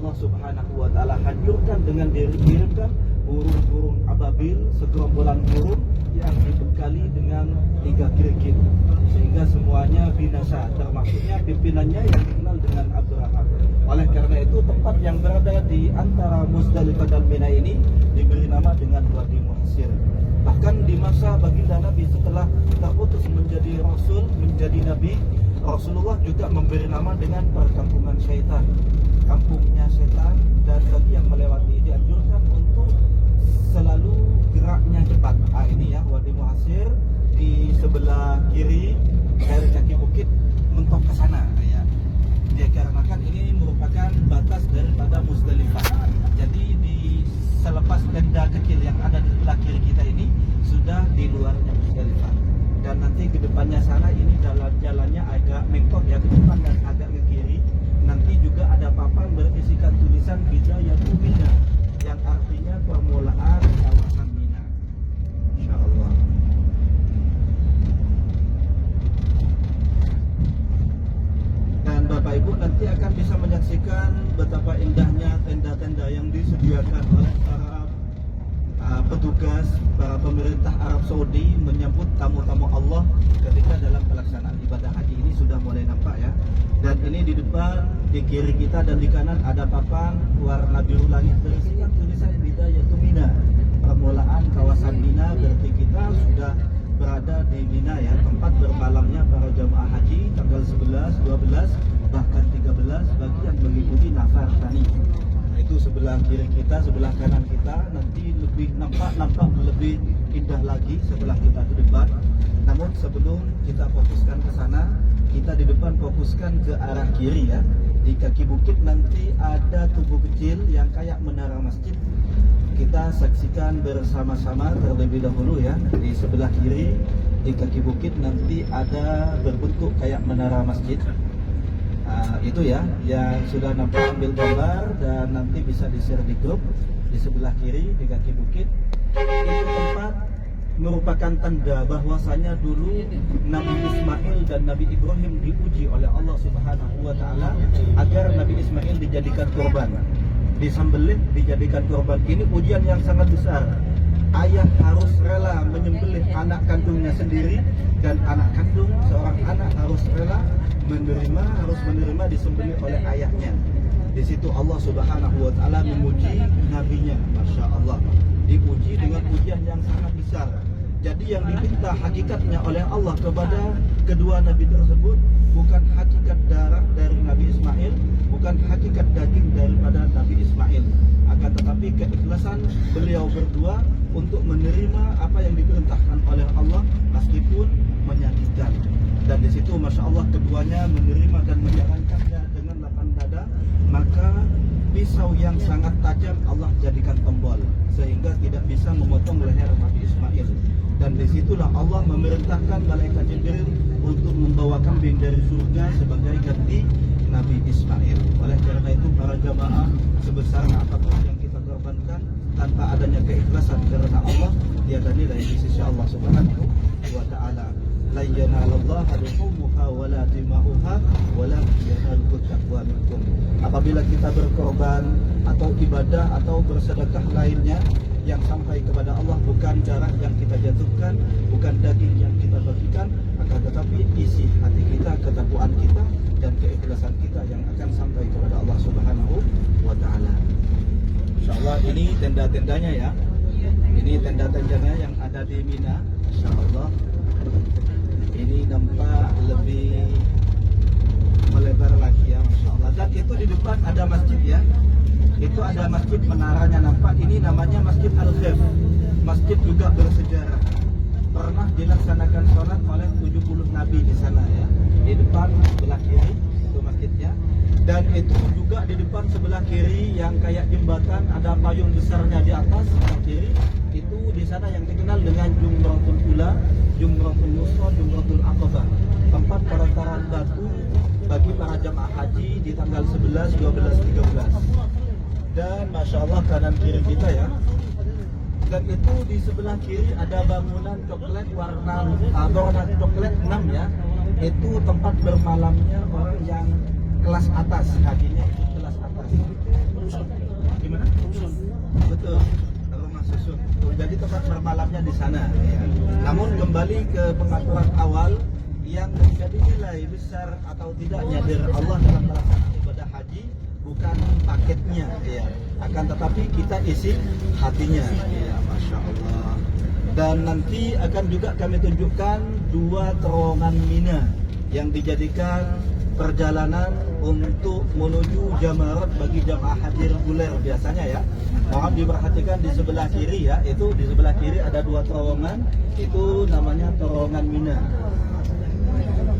Allah Subhanahu wa Ta'ala hancurkan dengan dikirimkan burung-burung ababil, segerombolan burung yang dibekali dengan 3 kirikit, sehingga semuanya binasa, termasuknya pimpinannya yang dikenal dengan Abraham. Oleh karena itu tempat yang berada di antara Muzdalifah dan Mina ini diberi nama dengan Wadi Muhassir. Bahkan di masa baginda Nabi setelah terutus menjadi Rasul, menjadi Nabi, Rasulullah juga memberi nama dengan perkampungan syaitan, kampungnya setan. Dan bagi yang melewati dianjurkan untuk selalu geraknya cepat. Ini ya Wadi Muhassir, di sebelah kiri dari kaki bukit mentok ke sana ya. Dikarenakan ini merupakan batas daripada Muzdalifah. Jadi di selepas tenda kecil yang ada di sebelah kiri kita ini sudah di luarnya Muzdalifah. Dan nanti ke depannya sana ini jalannya agak mengkok ya, ke depan dan agak ke kiri. Nanti juga ada papan berisikan tulisan Bidayatul Mina, yang artinya permulaan kawasan Mina. Insyaallah. Dan Bapak Ibu nanti akan bisa menyaksikan betapa indahnya tenda-tenda yang disediakan oleh para petugas, para pemerintah Arab Saudi menyambut tamu-tamu Allah ketika dalam pelaksanaan ibadah haji ini sudah mulai nampak ya. Dan ini di depan, di kiri kita dan di kanan ada papan warna biru langit berisikan tulisan Bidayatul Mina, permulaan kawasan Mina. Berarti kita sudah berada di Mina ya, tempat bermalamnya para jamaah haji tanggal 11, 12, bahkan 13 bagi yang mengikuti nafar tani. Itu sebelah kiri kita, sebelah kanan kita. Nanti lebih nampak lebih indah lagi setelah kita ke depan. Namun sebelum kita fokuskan ke sana, kita di depan fokuskan ke arah kiri ya. Di kaki bukit nanti ada tugu kecil yang kayak menara masjid. Kita saksikan bersama-sama terlebih dahulu ya. Di sebelah kiri di kaki bukit nanti ada berbentuk kayak menara masjid. Itu ya yang sudah nampak, ambil gambar dan nanti bisa di-share di grup. Di sebelah kiri di kaki bukit itu tempat merupakan tanda bahwasanya dulu Nabi Ismail dan Nabi Ibrahim diuji oleh Allah Subhanahu wa Ta'ala agar Nabi Ismail dijadikan korban, disembelih, dijadikan korban. Ini ujian yang sangat besar. Ayah harus rela menyembelih anak kandungnya sendiri, dan anak kandung seorang anak harus rela harus menerima disembelih oleh ayahnya. Di situ Allah Subhanahu wa Ta'ala memuji nabinya, Masya Allah, diuji dengan ujian yang sangat besar. Jadi yang diminta hakikatnya oleh Allah kepada kedua nabi tersebut bukan hakikat darah dari Nabi Ismail, bukan hakikat daging daripada Nabi Ismail, akan tetapi keikhlasan beliau berdua untuk menerima apa yang diperintahkan oleh Allah meskipun menyakitkan. Dan di situ Masya Allah keduanya menerima dan menjalankannya dengan lapang dada. Maka pisau yang sangat tajam Allah jadikan tombol sehingga tidak bisa memotong leher Nabi Ismail. Dan disitulah Allah memerintahkan malaikat Jibril untuk membawa kambing dari surga sebagai ganti Nabi Ismail. Oleh karena itu para jamaah, sebesar apapun yang kita korbankan tanpa adanya keikhlasan karena Allah, tiada nilai di sisi Allah Subhanahu wa Ta'ala. La yanalallaha luhumuha wala dima'uha walakin yanaluhu taqwa minkum. Apabila kita berkorban atau ibadah atau bersedekah lainnya yang sampai kepada Allah, bukan darah yang kita jatuhkan, bukan daging yang kita bagikan, akan tetapi isi hati kita, ketakwaan kita dan keikhlasan kita yang akan sampai kepada Allah Subhanahu wa Ta'ala. Insyaallah ini tenda-tendanya ya. Ini tenda-tendanya yang ada di Mina. Insyaallah ini nampak lebih melebar lagi ya, Masya Allah. Dan itu di depan ada masjid ya. Itu ada masjid, menaranya nampak. Ini namanya Masjid Al-Khif. Masjid juga bersejarah. Pernah dilaksanakan sholat oleh 70 nabi di sana ya. Di depan sebelah kiri itu masjidnya. Dan itu juga di depan sebelah kiri yang kayak jembatan, ada payung besarnya di atas sebelah kiri. Itu di sana yang dikenal dengan Jumratul Ula, Jumratul Wusta, Jumratul Aqabah, tempat perantaran batu bagi para jamaah haji di tanggal 11, 12, 13. Dan Masya Allah kanan kiri kita ya. Dan itu di sebelah kiri ada bangunan coklat warna coklat 6 ya. Itu tempat bermalamnya orang yang kelas atas, hajinya itu kelas atas. di sana. Ya. Namun kembali ke pengaturan awal yang menjadi nilai besar atau tidaknya dari Allah dalam pelaksanaan ibadah haji bukan paketnya, ya. Akan tetapi kita isi hatinya. Ya, Masya Allah. Dan nanti akan juga kami tunjukkan 2 terowongan Mina yang dijadikan perjalanan untuk menuju jamarat bagi jamaah haji reguler biasanya, ya. Mohon diperhatikan di sebelah kiri, ya, itu di sebelah kiri ada 2 terowongan, itu namanya terowongan Mina.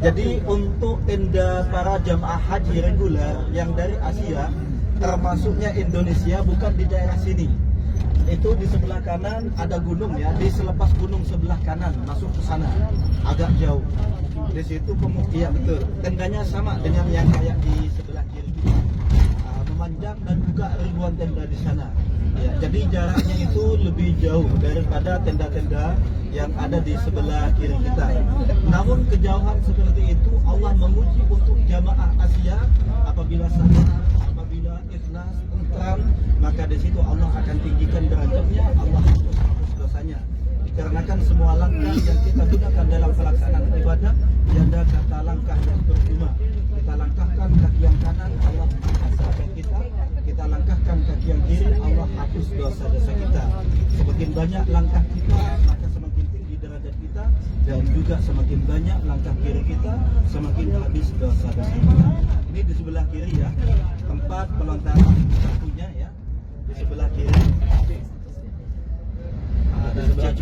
Jadi untuk tenda para jamaah haji reguler yang dari Asia, termasuknya Indonesia, bukan di daerah sini. Itu di sebelah kanan ada gunung, ya, di selepas gunung sebelah kanan masuk ke sana agak jauh. Di situ iya betul. Tendanya sama dengan yang kayak di sebelah kiri kita. Memanjang dan juga ribuan tenda di sana. Ya, jadi jaraknya itu lebih jauh daripada tenda-tenda yang ada di sebelah kiri kita. Namun kejauhan seperti itu Allah menguji untuk jamaah Asia apabila sabar, apabila ikhlas, tentram, maka di situ Allah akan tinggikan derajatnya, Allah hapus dosanya. Dikarenakan semua langkah yang kita gunakan dalam pelaksanaan ibadah tiada kata langkah yang percuma. Kita langkahkan kaki yang kanan, Allah hasratkan kita langkahkan kaki yang kiri, Allah hapus dosa-dosa kita. Semakin banyak langkah kita, maka semakin tinggi derajat kita, dan juga semakin banyak langkah kiri kita, semakin habis dosa-dosa kita. Ini di sebelah kiri, ya, tempat pelontaran satunya, ya, di sebelah kiri. Di sebelah